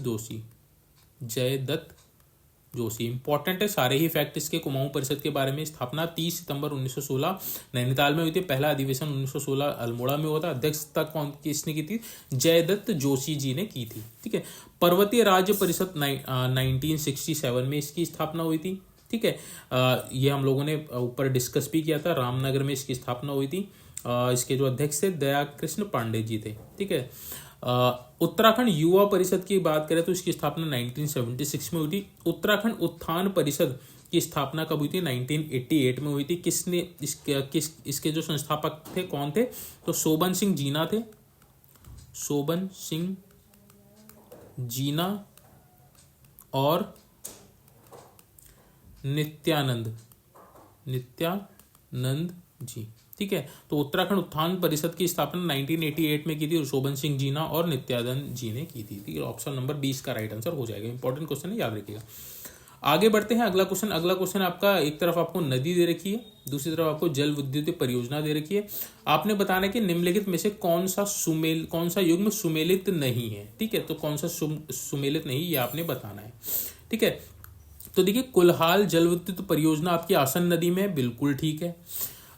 जोशी। इंपॉर्टेंट है सारे ही फैक्ट इसके कुमाऊं परिषद के बारे में। स्थापना 30 सितंबर 1916 नैनीताल में हुई थी। पहला अधिवेशन 1916 अल्मोड़ा में हुआ था। अध्यक्षता किसने की थी, जयदत्त जोशी जी ने की थी। ठीक है, पर्वतीय राज्य परिषद 1967 में इसकी स्थापना हुई थी। ठीक है, ये हम लोगों ने ऊपर डिस्कस भी किया था, रामनगर में इसकी स्थापना हुई थी। इसके जो अध्यक्ष थे दया कृष्ण पांडे जी थे। ठीक है, उत्तराखंड युवा परिषद की बात करें तो इसकी स्थापना 1976 में हुई थी। उत्तराखंड उत्थान परिषद की स्थापना कब हुई थी, 1988 में हुई थी। किसने इसके जो संस्थापक थे कौन थे, तो शोभन सिंह जीना थे, शोभन सिंह जीना और नित्यानंद जी। ठीक है, तो उत्तराखंड उत्थान परिषद की स्थापना 1988 में की थी, शोभन सिंह जीना और नित्यानंद जी ने की थी। ठीक है, ऑप्शन नंबर 20 का राइट आंसर हो जाएगा। इंपॉर्टेंट क्वेश्चन है, याद रखिएगा। आगे बढ़ते हैं। अगला क्वेश्चन आपका, एक तरफ आपको नदी दे रखी है, दूसरी तरफ आपको जल विद्युत परियोजना दे रखी है। आपने बताना है कि निम्नलिखित में से कौन सा युग्म सुमेलित नहीं है। ठीक है, तो कौन सा सुमेलित नहीं, ये आपने बताना है। ठीक है, तो देखिए कुल्हाल जल विद्युत परियोजना आपकी आसन नदी में, बिल्कुल ठीक है।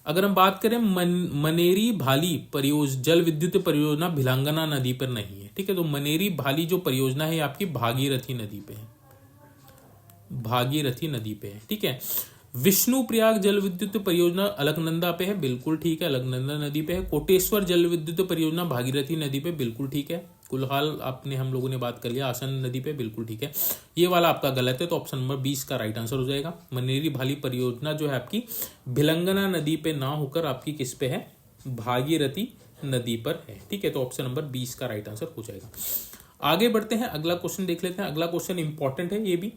अगर हम बात करें मनेरी भाली जल विद्युत परियोजना भिलंगना नदी पर नहीं है। ठीक है, तो मनेरी भाली जो परियोजना है आपकी भागीरथी नदी पे है। ठीक है, विष्णु प्रयाग जल विद्युत परियोजना अलकनंदा पे है, बिल्कुल ठीक है, अलकनंदा नदी पे है। कोटेश्वर जल विद्युत परियोजना भागीरथी नदी पे, बिल्कुल ठीक है। कुल्हाल आपने हम लोगों ने बात कर लिया, आसन नदी पे, बिल्कुल ठीक है। ये वाला आपका गलत है, तो ऑप्शन नंबर 20 का राइट आंसर हो जाएगा। मनेरी भाली परियोजना जो है आपकी भिलंगना नदी पे ना होकर आपकी किस पे है, भागीरथी नदी पर है। ठीक है, तो ऑप्शन नंबर 20 का राइट आंसर हो जाएगा। आगे बढ़ते हैं, अगला क्वेश्चन देख लेते हैं। अगला क्वेश्चन इंपॉर्टेंट है ये भी।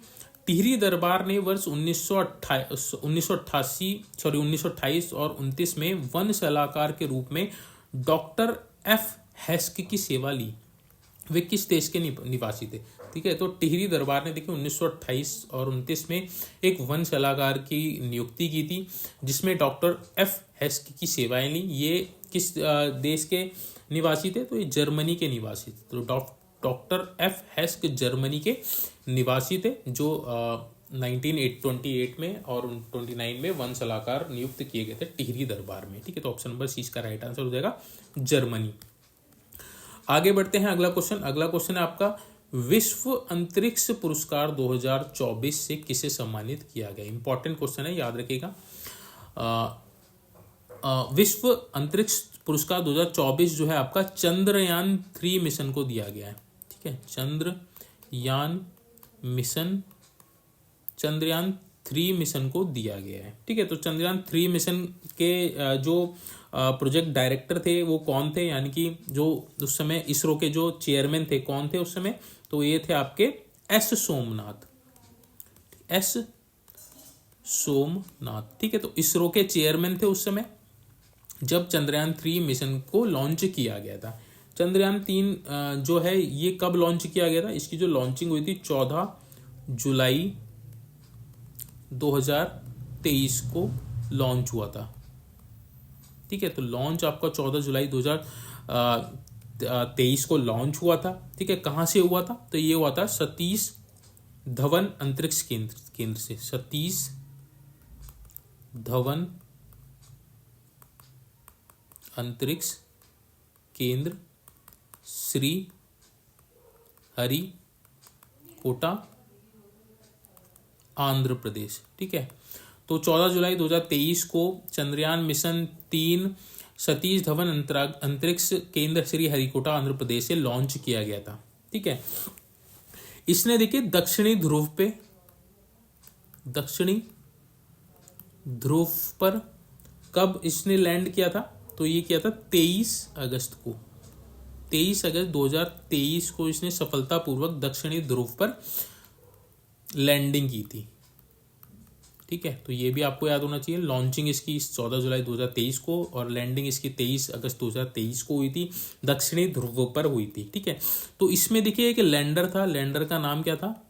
टिहरी दरबार ने वर्ष 1928 और 29 में वन सलाहकार के रूप में डॉक्टर एफ हेस्क की सेवा ली। वे किस देश के निवासी थे? ठीक है, तो टिहरी दरबार ने देखिए 1928 और 29 में एक वन सलाहकार की नियुक्ति की थी, जिसमें डॉक्टर एफ हेस्क की सेवाएं ली। ये किस देश के निवासी थे? तो ये जर्मनी के निवासी थे। तो डॉक्टर एफ हेस्क जर्मनी के निवासी थे, जो 1928 में और 29 में वन सलाहकार नियुक्त किए गए थे टिहरी दरबार में। ठीक है, तो ऑप्शन नंबर सी इसका राइट आंसर हो जाएगा जर्मनी। आगे बढ़ते हैं, अगला क्वेश्चन है आपका, विश्व अंतरिक्ष पुरस्कार 2024 से किसे सम्मानित किया गया? इंपॉर्टेंट क्वेश्चन है, याद रखिएगा। विश्व अंतरिक्ष पुरस्कार 2024 जो है आपका चंद्रयान 3 मिशन को दिया गया है। ठीक है, चंद्रयान 3 मिशन को दिया गया है। ठीक है, तो चंद्रयान 3 मिशन के जो प्रोजेक्ट डायरेक्टर थे वो कौन थे, यानी कि जो उस समय इसरो के जो चेयरमैन थे कौन थे उस समय? तो ये थे आपके एस सोमनाथ। ठीक है, तो इसरो के चेयरमैन थे उस समय जब चंद्रयान 3 मिशन को लॉन्च किया गया था। चंद्रयान 3 जो है ये कब लॉन्च किया गया था? इसकी जो लॉन्चिंग हुई थी 14 जुलाई 2023 को लॉन्च हुआ था। ठीक है, तो लॉन्च आपका 14 जुलाई 2023 को लॉन्च हुआ था। ठीक है, कहाँ से हुआ था? तो ये हुआ था सतीश धवन अंतरिक्ष केंद्र से। सतीश धवन अंतरिक्ष केंद्र, श्री हरिकोटा, आंध्र प्रदेश। ठीक है, तो 14 जुलाई 2023 को चंद्रयान मिशन 3 सतीश धवन अंतरिक्ष केंद्र श्री हरिकोटा आंध्र प्रदेश से लॉन्च किया गया था। ठीक है, इसने देखिए दक्षिणी ध्रुव पर कब इसने लैंड किया था? तो ये किया था 23 अगस्त 2023 को इसने सफलतापूर्वक दक्षिणी ध्रुव पर लैंडिंग की थी। ठीक है, तो ये भी आपको याद होना चाहिए। लॉन्चिंग इसकी 14 जुलाई 2023 को और लैंडिंग इसकी 23 अगस्त 2023 को हुई थी, दक्षिणी ध्रुव पर हुई थी। ठीक है, तो इसमें देखिए एक लैंडर था, लैंडर का नाम क्या था?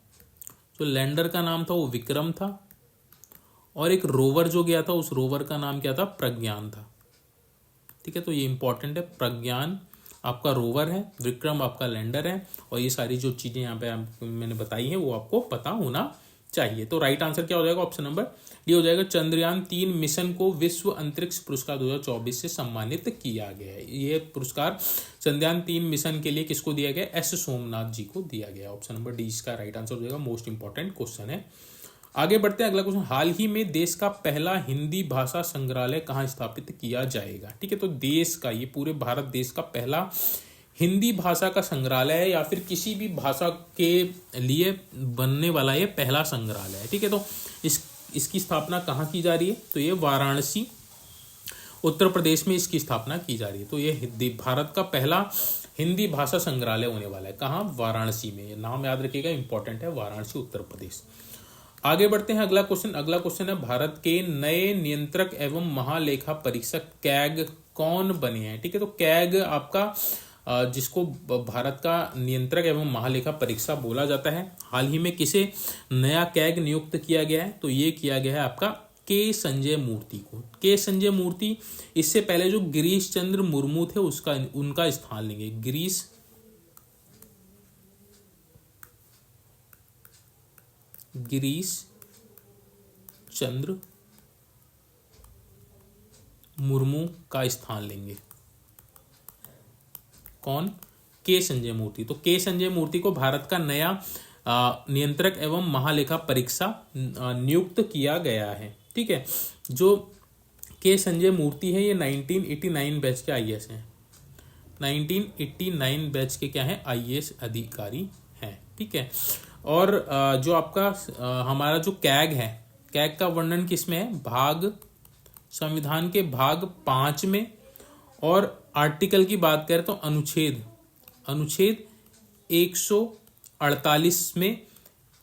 तो लैंडर का नाम था वो विक्रम था, और एक रोवर जो गया था उस रोवर का नाम क्या था? प्रज्ञान था। ठीक है, तो ये इंपॉर्टेंट है, प्रज्ञान आपका रोवर है, विक्रम आपका लैंडर है, और ये सारी जो चीजें यहाँ पे मैंने बताई हैं वो आपको पता होना चाहिए। तो राइट आंसर क्या हो जाएगा? ऑप्शन नंबर डी हो जाएगा। चंद्रयान 3 मिशन को विश्व अंतरिक्ष पुरस्कार 2024 से सम्मानित किया गया है। ये पुरस्कार चंद्रयान 3 मिशन के लिए किसको दिया गया? एस सोमनाथ जी को दिया गया। ऑप्शन नंबर डी इसका राइट आंसर हो जाएगा। मोस्ट इंपॉर्टेंट क्वेश्चन है। आगे बढ़ते हैं, अगला क्वेश्चन, हाल ही में देश का पहला हिंदी भाषा संग्रहालय कहाँ स्थापित किया जाएगा? ठीक है, तो देश का, ये पूरे भारत देश का पहला हिंदी भाषा का संग्रहालय है, या फिर किसी भी भाषा के लिए बनने वाला ये पहला संग्रहालय है। ठीक है, तो इसकी स्थापना कहाँ की जा रही है? तो ये वाराणसी उत्तर प्रदेश में इसकी स्थापना की जा रही है। तो ये भारत का पहला हिंदी भाषा संग्रहालय होने वाला है। कहाँ? वाराणसी में। ये नाम याद रखिएगा, इंपॉर्टेंट है, वाराणसी उत्तर प्रदेश। आगे बढ़ते हैं, अगला क्वेश्चन है, भारत के नए नियंत्रक एवं महालेखा परीक्षक कैग कौन बने हैं? ठीक है, तो कैग आपका जिसको भारत का नियंत्रक एवं महालेखा परीक्षा बोला जाता है, हाल ही में किसे नया कैग नियुक्त किया गया है? तो ये किया गया है आपका के संजय मूर्ति को। के संजय मूर्ति इससे पहले जो गिरीश चंद्र मुर्मू थे उनका स्थान लेंगे। गिरीश चंद्र मुर्मू का स्थान लेंगे। कौन? के संजय मूर्ति। तो के संजय मूर्ति को भारत का नया नियंत्रक एवं महालेखा परीक्षा नियुक्त किया गया है। ठीक है, जो के संजय मूर्ति है ये 1989 बैच के आईएएस हैं। 1989 बैच के क्या है? आईएएस अधिकारी हैं। ठीक है, और जो आपका हमारा जो कैग है, कैग का वर्णन किसमें है? संविधान के भाग 5 में, और आर्टिकल की बात करें तो अनुच्छेद 148 में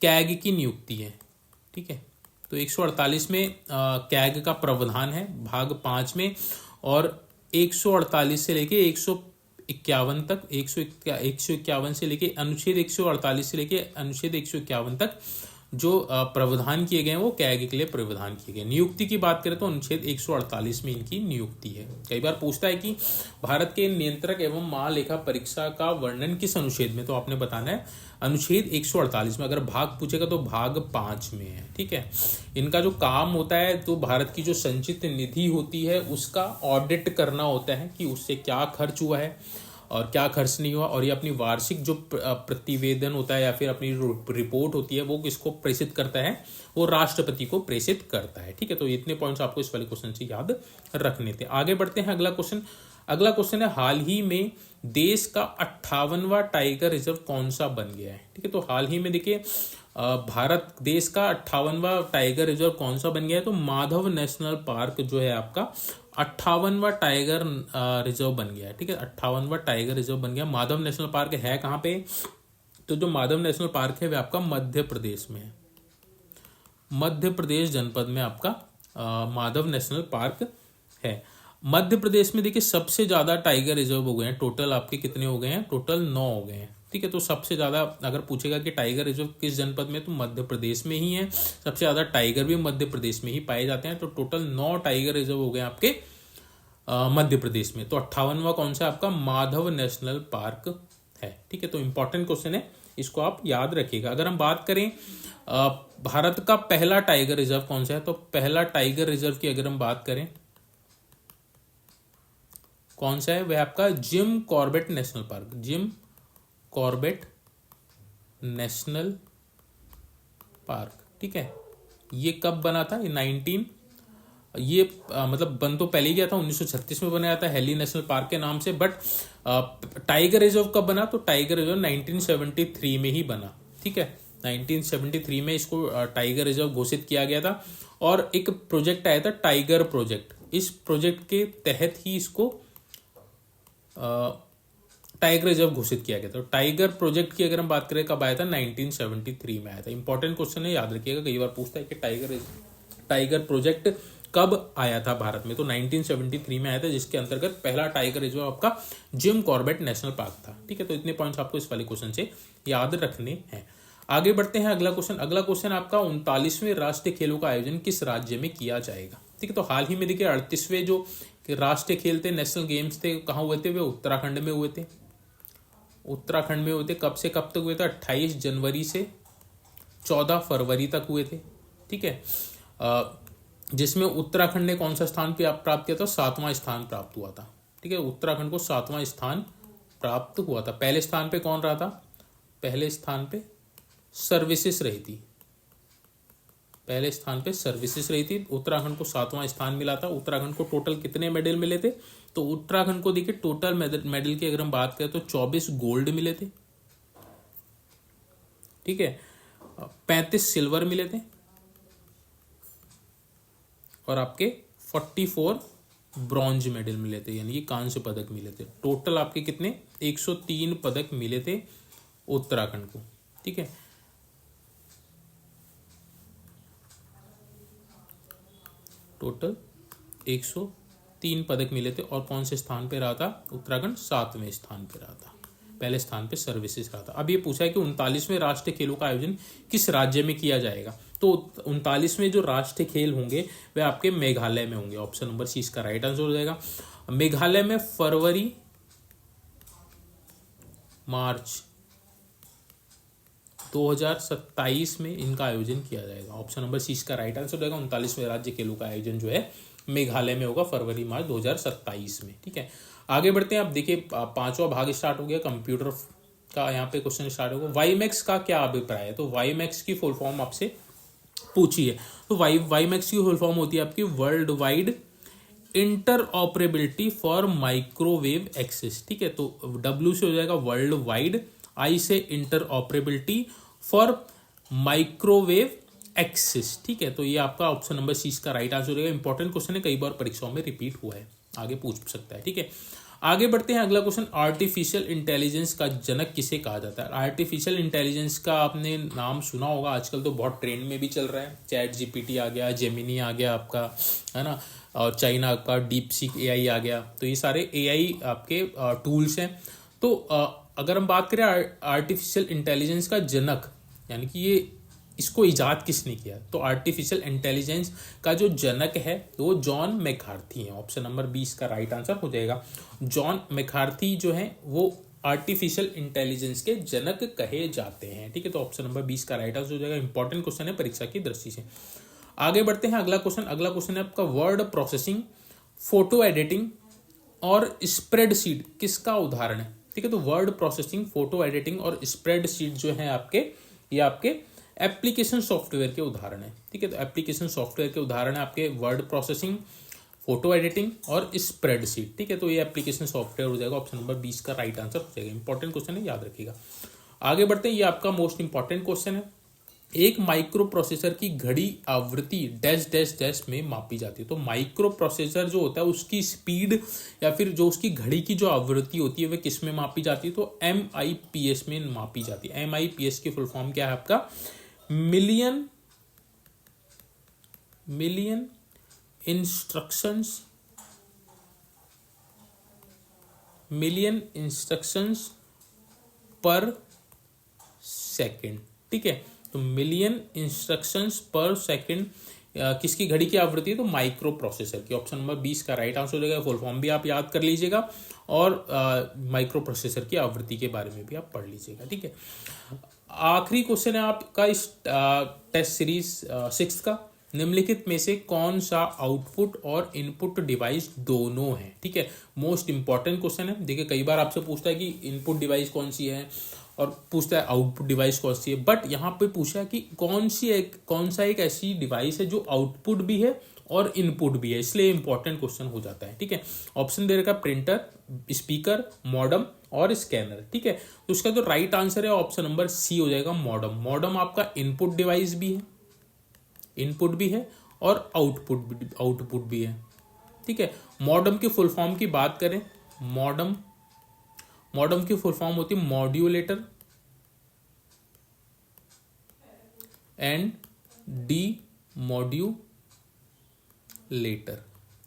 कैग की नियुक्ति है। ठीक है। तो 148 में कैग का प्रावधान है भाग 5 में, और 148 से लेके 151 तक, 151 से लेके अनुच्छेद 148 से लेके अनुच्छेद 151 तक जो प्रावधान किए गए हैं वो कैग के लिए प्रावधान किए गए। नियुक्ति की बात करें तो अनुच्छेद 148 में इनकी नियुक्ति है। कई बार पूछता है कि भारत के नियंत्रक एवं महालेखा परीक्षा का वर्णन किस अनुच्छेद में, तो आपने बताना है अनुच्छेद 148 में। अगर भाग पूछेगा तो भाग 5 में है, ठीक है। इनका जो काम होता है तो भारत की जो संचित निधि होती है उसका ऑडिट करना होता है कि उससे क्या खर्च हुआ है और क्या खर्च नहीं हुआ, और ये अपनी वार्षिक जो प्रतिवेदन होता है या फिर अपनी रिपोर्ट होती है वो किसको प्रेषित करता है, वो राष्ट्रपति को प्रेषित करता है, ठीक है। तो इतने पॉइंट्स आपको इस वाले क्वेश्चन से याद रखने थे। आगे बढ़ते हैं अगला क्वेश्चन है हाल ही में देश का 58वां टाइगर रिजर्व कौन सा बन गया है, ठीक है। तो हाल ही में देखिए भारत देश का 58वां टाइगर रिजर्व कौन सा बन गया है, तो माधव नेशनल पार्क जो है आपका 58वां टाइगर रिजर्व बन गया है, ठीक है। 58वां टाइगर रिजर्व बन गया। माधव नेशनल पार्क है कहाँ पे, तो जो माधव नेशनल पार्क है वह आपका मध्य प्रदेश में है। मध्य प्रदेश जनपद में आपका माधव नेशनल पार्क है। मध्य प्रदेश में देखिए सबसे ज्यादा टाइगर रिजर्व हो गए हैं, टोटल आपके कितने हो गए हैं, टोटल 9 हो गए हैं, ठीक है। तो सबसे ज्यादा अगर पूछेगा कि टाइगर रिजर्व किस जनपद में, तो मध्य प्रदेश में ही है। सबसे ज्यादा टाइगर भी मध्य प्रदेश में ही पाए जाते हैं। तो टोटल 9 टाइगर रिजर्व हो गए आपके मध्य प्रदेश में। तो 58वां कौन सा आपका माधव नेशनल पार्क है, ठीक है। तो इंपॉर्टेंट क्वेश्चन है, इसको आप याद रखिएगा। अगर हम बात करें भारत का पहला टाइगर रिजर्व कौन सा है, तो पहला टाइगर रिजर्व की अगर हम बात करें कौन सा है, वह आपका Jim Corbett national park, Jim Corbett national park, ठीक है। ये कब बना था, ये मतलब बन तो पहले ही गया था, 1936 में बनाया था हेली नेशनल पार्क के नाम से, बट टाइगर रिजर्व कब बना, तो टाइगर रिजर्व 1973 में ही बना, ठीक है। 1973 में इसको टाइगर रिजर्व घोषित किया गया था, और एक प्रोजेक्ट आया था टाइगर प्रोजेक्ट। इस प्रोजेक्ट के तहत ही इसको टाइगर रिजर्व घोषित किया गया था। तो टाइगर प्रोजेक्ट की अगर हम बात करें कब आया था, 1973 में आया था। इंपॉर्टेंट क्वेश्चन है, याद रखिएगा, कई बार पूछता है कि टाइगर प्रोजेक्ट कब आया था भारत में, तो 1973 में आया था, जिसके अंतर्गत पहला टाइगर रिजर्व आपका जिम कॉर्बेट नेशनल पार्क था, ठीक है। तो इतने पॉइंट्स आपको इस वाले क्वेश्चन से याद रखने हैं। आगे बढ़ते हैं अगला क्वेश्चन आपका 39वें राष्ट्रीय खेलों का आयोजन किस राज्य में किया जाएगा, ठीक है। तो हाल ही में देखिए 38वें जो राष्ट्रीय खेल थे, नेशनल गेम्स थे, कहाँ हुए थे, वे उत्तराखंड में हुए थे। उत्तराखंड में हुए थे। कब से कब तक हुए थे, 28 जनवरी से 14 फरवरी तक हुए थे, ठीक है। जिसमें उत्तराखंड ने कौन सा स्थान प्राप्त किया था, 7वां स्थान प्राप्त हुआ था, ठीक है। उत्तराखंड को 7वां स्थान प्राप्त हुआ था। पहले स्थान पे कौन रहा था, पहले स्थान पे सर्विसेज रही थी, पहले स्थान पे सर्विसेज रही थी। उत्तराखंड को 7वां स्थान मिला था। उत्तराखंड को टोटल कितने मेडल मिले थे, तो उत्तराखंड को देखिए टोटल मेडल की अगर हम बात करें तो 24 गोल्ड मिले थे, ठीक है। 35 सिल्वर मिले थे, और आपके 44 ब्रॉन्ज मेडल मिले थे, यानी कि कांस्य पदक मिले थे। टोटल आपके कितने 103 पदक मिले थे उत्तराखंड को, ठीक है। टोटल 103 पदक मिले थे। और कौन से स्थान पे रहा था उत्तराखंड, 7वें स्थान पे रहा था। पहले स्थान पे सर्विसेज रहा था। अब ये पूछा है कि 39वें राष्ट्रीय खेलों का आयोजन किस राज्य में किया जाएगा, तो 39वें जो राष्ट्रीय खेल होंगे वे आपके मेघालय में होंगे। ऑप्शन नंबर सी इसका राइट आंसर हो जाएगा। मेघालय में फरवरी मार्च 2027 में इनका आयोजन किया जाएगा। ऑप्शन नंबर सी इसका राइट आंसर हो जाएगा। 39वें राज्य खेलों का आयोजन जो है मेघालय में होगा फरवरी मार्च 2027 में, ठीक है। आगे बढ़ते हैं। आप देखिए 5वां भाग स्टार्ट हो गया कंप्यूटर का। यहाँ पे क्वेश्चन स्टार्ट होगा, वाईमैक्स का क्या अभिप्राय है, तो वाईमैक्स की फुल फॉर्म आपसे पूछी है। तो वाईमैक्स की फुल फॉर्म होती है आपकी world wide interoperability for microwave access, ठीक है। तो डब्ल्यू से हो जाएगा वर्ल्ड वाइड, आई से इंटरऑपरेबिलिटी फॉर माइक्रोवेव एक्सेस, ठीक है। तो ये आपका ऑप्शन नंबर सी इसका राइट आंसर हो जाएगा। इंपॉर्टेंट क्वेश्चन है, कई बार परीक्षाओं में रिपीट हुआ है, आगे पूछ सकता है, ठीक है। आगे बढ़ते हैं, अगला क्वेश्चन, आर्टिफिशियल इंटेलिजेंस का जनक किसे कहा जाता है? आर्टिफिशियल इंटेलिजेंस का आपने नाम सुना होगा, आजकल तो बहुत ट्रेंड में भी चल रहा है। चैट जीपीटी आ गया, जेमिनी आ गया आपका, है ना, और चाइना का डीप सीक एआई आ गया। तो ये सारे एआई आपके टूल्स हैं। तो अगर हम बात करें आर्टिफिशियल इंटेलिजेंस का जनक, यानी कि ये इसको इजाद किसने किया, तो आर्टिफिशियल इंटेलिजेंस का जो जनक है वो जॉन मैकार्थी है। ऑप्शन नंबर 20 का राइट आंसर हो जाएगा। जॉन मैकार्थी जो है वो आर्टिफिशियल इंटेलिजेंस के जनक कहे जाते हैं। ठीक है, तो ऑप्शन नंबर 20 का राइट आंसर हो जाएगा। इंपॉर्टेंट क्वेश्चन है परीक्षा की दृष्टि से। आगे बढ़ते हैं, अगला क्वेश्चन है आपका, वर्ड प्रोसेसिंग, फोटो एडिटिंग और स्प्रेडशीट किसका उदाहरण है? ठीक है, तो वर्ड प्रोसेसिंग, फोटो एडिटिंग और स्प्रेडशीट जो है आपके, ये आपके एप्लीकेशन सॉफ्टवेयर के उदाहरण है। ठीक है, तो एप्लीकेशन सॉफ्टवेयर के उदाहरण है आपके वर्ड प्रोसेसिंग, फोटो एडिटिंग और स्प्रेडशीट। ठीक है, तो ये एप्लीकेशन सॉफ्टवेयर हो जाएगा। ऑप्शन नंबर 20 का राइट आंसर हो जाएगा। इंपॉर्टेंट क्वेश्चन है, याद रखिएगा। आगे बढ़ते हैं, ये आपका मोस्ट इंपॉर्टेंट क्वेश्चन है। एक माइक्रो प्रोसेसर की घड़ी आवृत्ति डैश डैश डैश में मापी जाती है। तो माइक्रो प्रोसेसर जो होता है उसकी स्पीड या फिर जो उसकी घड़ी की जो आवृत्ति होती है वह किस में मापी जाती है? तो MIPS में मापी जाती है। MIPS की फुल फॉर्म क्या है आपका? मिलियन इंस्ट्रक्शंस पर सेकेंड। ठीक है, तो मिलियन इंस्ट्रक्शंस पर सेकेंड किसकी घड़ी की आवृत्ति है? तो माइक्रो प्रोसेसर की। ऑप्शन नंबर 20 का राइट आंसर हो जाएगा। फुल फॉर्म भी आप याद कर लीजिएगा और माइक्रो प्रोसेसर की आवृत्ति के बारे में भी आप पढ़ लीजिएगा। ठीक है, आखिरी क्वेश्चन है आपका इस टेस्ट सीरीज 6 का, निम्नलिखित में से कौन सा आउटपुट और इनपुट डिवाइस दोनों है? ठीक है, मोस्ट इंपॉर्टेंट क्वेश्चन है। देखिए, कई बार आपसे पूछता है कि इनपुट डिवाइस कौन सी है और पूछता है आउटपुट डिवाइस कौन सी है, बट यहाँ पे पूछा है कि कौन सा एक ऐसी डिवाइस है जो आउटपुट भी है और इनपुट भी है, इसलिए इंपॉर्टेंट क्वेश्चन हो जाता है। ठीक है, ऑप्शन दे रखा प्रिंटर, स्पीकर, मॉडम और स्कैनर। ठीक है, तो उसका जो राइट आंसर है ऑप्शन नंबर सी हो जाएगा, मॉडम। मॉडम आपका इनपुट डिवाइस भी है और आउटपुट भी है। ठीक है, मॉडम की फुल फॉर्म की बात करें, मॉडम की फुल फॉर्म होती है मॉड्यूलेटर एंड डीमॉड्यूलेटर।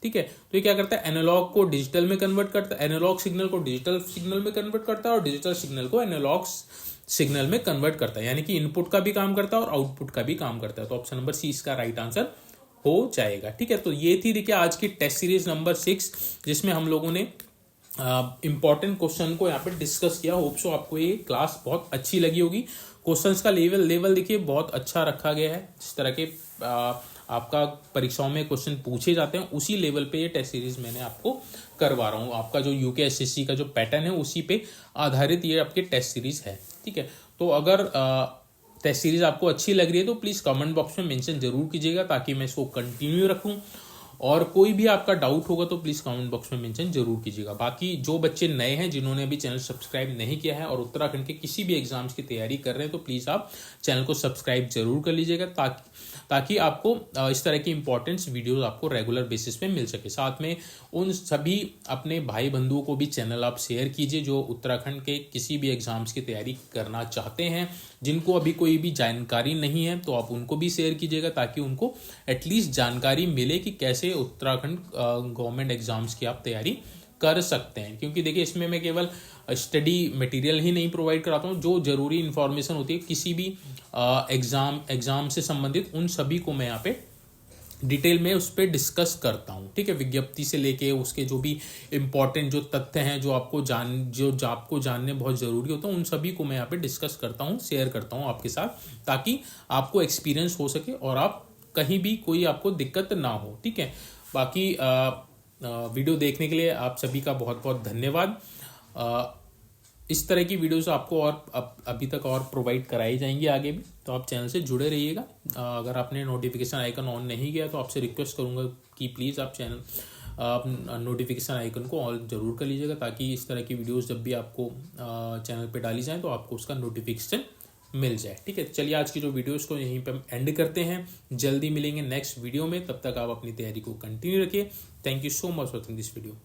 ठीक है, तो ये क्या करता है? एनालॉग को डिजिटल में कन्वर्ट करता है, एनालॉग सिग्नल को डिजिटल सिग्नल में कन्वर्ट करता है और डिजिटल सिग्नल को एनालॉग सिग्नल में कन्वर्ट करता है। यानी कि इनपुट का भी काम करता है और आउटपुट का भी काम करता है। तो ऑप्शन नंबर सी इसका राइट आंसर हो जाएगा। ठीक है, तो ये थी देखिए आज की टेस्ट सीरीज नंबर 6, जिसमें हम लोगों ने इंपॉर्टेंट क्वेश्चन को यहाँ पे डिस्कस किया। होप सो आपको ये क्लास बहुत अच्छी लगी होगी। क्वेश्चंस का लेवल देखिए बहुत अच्छा रखा गया है। जिस तरह के आपका परीक्षाओं में क्वेश्चन पूछे जाते हैं उसी लेवल पे ये टेस्ट सीरीज मैंने आपको करवा रहा हूँ। आपका जो UKSSC का जो पैटर्न है उसी पे आधारित ये आपके टेस्ट सीरीज है। ठीक है, तो अगर टेस्ट सीरीज आपको अच्छी लग रही है तो प्लीज़ कमेंट बॉक्स में मेंशन जरूर कीजिएगा ताकि मैं इसको कंटिन्यू रखूँ। और कोई भी आपका डाउट होगा तो प्लीज़ कमेंट बॉक्स में मेंशन जरूर कीजिएगा। बाकी जो बच्चे नए हैं जिन्होंने अभी चैनल सब्सक्राइब नहीं किया है और उत्तराखंड के किसी भी एग्जाम्स की तैयारी कर रहे हैं तो प्लीज़ आप चैनल को सब्सक्राइब जरूर कर लीजिएगा ताकि आपको इस तरह की इंपॉर्टेंट वीडियोस आपको रेगुलर बेसिस पे मिल सके। साथ में उन सभी अपने भाई बंधुओं को भी चैनल आप शेयर कीजिए जो उत्तराखंड के किसी भी एग्जाम्स की तैयारी करना चाहते हैं। जिनको अभी कोई भी जानकारी नहीं है तो आप उनको भी शेयर कीजिएगा ताकि उनको एटलीस्ट जानकारी मिले कि कैसे उत्तराखंड गवर्नमेंट एग्जाम्स की आप तैयारी कर सकते हैं। क्योंकि देखिए इसमें मैं केवल स्टडी मटेरियल ही नहीं प्रोवाइड कराता हूँ, जो जरूरी इन्फॉर्मेशन होती है किसी भी एग्जाम से संबंधित उन सभी को मैं यहाँ पे डिटेल में उस पर डिस्कस करता हूँ। ठीक है, विज्ञप्ति से लेके उसके जो भी इम्पोर्टेंट जो तथ्य हैं जो आपको जानने बहुत ज़रूरी होता है उन सभी को मैं यहाँ पे डिस्कस करता हूँ, शेयर करता हूँ आपके साथ ताकि आपको एक्सपीरियंस हो सके और आप कहीं भी कोई आपको दिक्कत ना हो। ठीक है, बाकी वीडियो देखने के लिए आप सभी का बहुत बहुत धन्यवाद। इस तरह की वीडियोस आपको और अभी तक और प्रोवाइड कराई जाएंगी आगे भी, तो आप चैनल से जुड़े रहिएगा। अगर आपने नोटिफिकेशन आइकन ऑन नहीं किया तो आपसे रिक्वेस्ट करूंगा कि प्लीज़ आप नोटिफिकेशन आइकन को ऑन जरूर कर लीजिएगा ताकि इस तरह की वीडियोस जब भी आपको चैनल पे डाली जाए तो आपको उसका नोटिफिकेशन मिल जाए। ठीक है, चलिए आज की जो वीडियो को यहीं पे हम एंड करते हैं। जल्दी मिलेंगे नेक्स्ट वीडियो में, तब तक आप अपनी तैयारी को कंटिन्यू रखिए। Thank you so much for watching this video.